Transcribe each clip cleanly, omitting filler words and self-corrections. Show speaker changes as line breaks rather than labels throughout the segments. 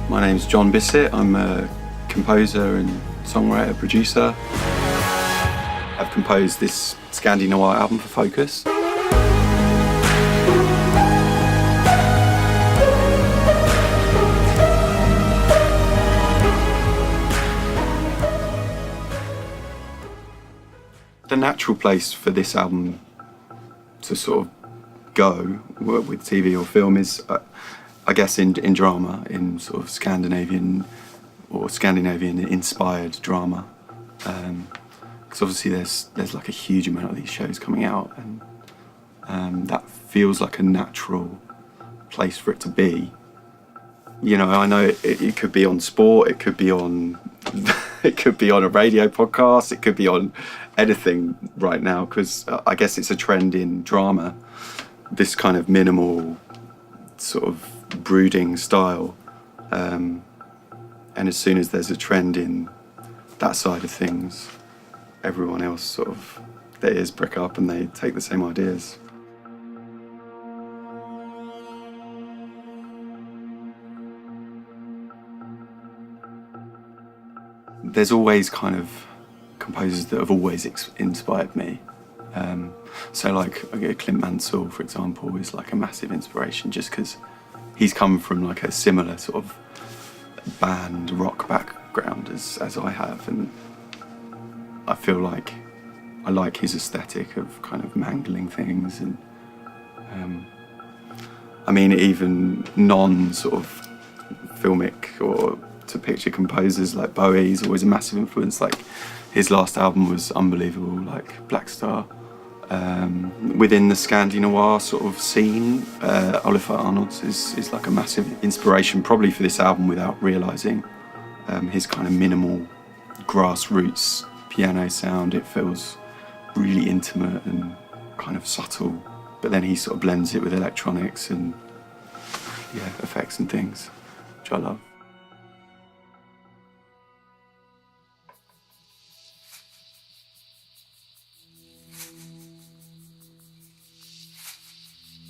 My name's John Bisset. I'm a composer and songwriter, producer. I've composed this Scandi-Noir album for Focus. The natural place for this album to sort of go with TV or film is, I guess, in drama, in sort of Scandinavian or Scandinavian-inspired drama. Because obviously there's like a huge amount of these shows coming out, and that feels like a natural place for it to be. You know, I know it could be on sport, it could be on it could be on a radio podcast, it could be on anything right now, because I guess it's a trend in drama, this kind of minimal sort of brooding style, and as soon as there's a trend in that side of things, everyone else sort of, their ears prick up and they take the same ideas. There's always kind of composers that have always inspired me. So like Clint Mansell, for example, is like a massive inspiration, just because he's come from like a similar sort of band rock background as I have, and I feel like I like his aesthetic of kind of mangling things, and I mean, even non sort of filmic or to picture composers like Bowie's always a massive influence. Like his last album was unbelievable, like Black Star. Within the Scandi-Noir sort of scene, Oliver Arnolds is like a massive inspiration probably for this album without realising. His kind of minimal grassroots piano sound, it feels really intimate and kind of subtle, but then he sort of blends it with electronics and yeah, effects and things, which I love.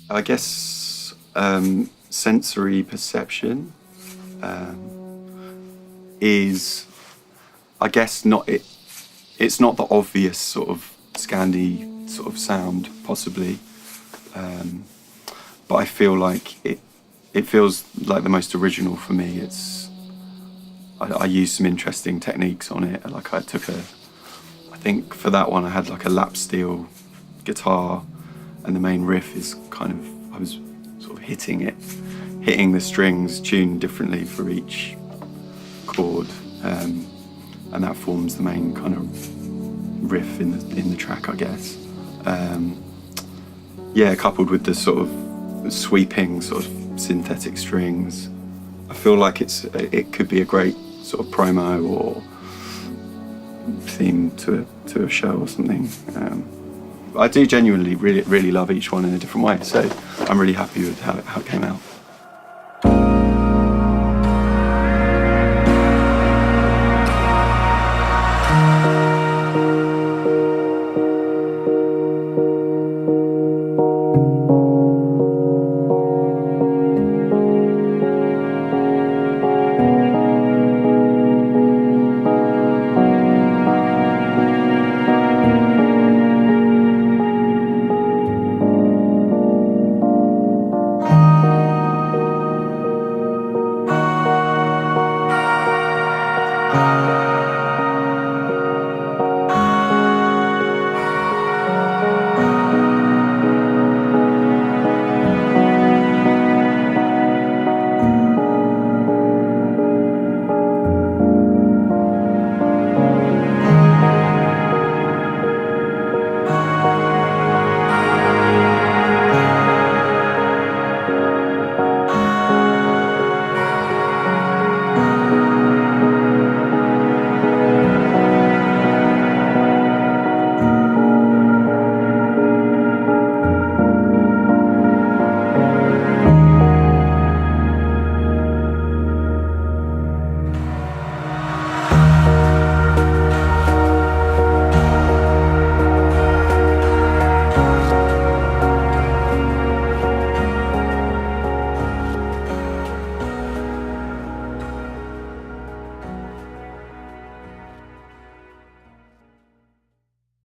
I guess sensory perception is, I guess, it's not the obvious sort of Scandi sort of sound, possibly, but I feel like it feels like the most original for me. I used some interesting techniques on it. Like I think for that one I had like a lap steel guitar, and the main riff is kind of, I was sort of hitting the strings tuned differently for each chord, and that forms the main kind of riff in the track, I guess. Yeah, coupled with the sort of sweeping sort of synthetic strings, I feel like it could be a great sort of promo or theme to a show or something. I do genuinely really love each one in a different way, so I'm really happy with how it came out.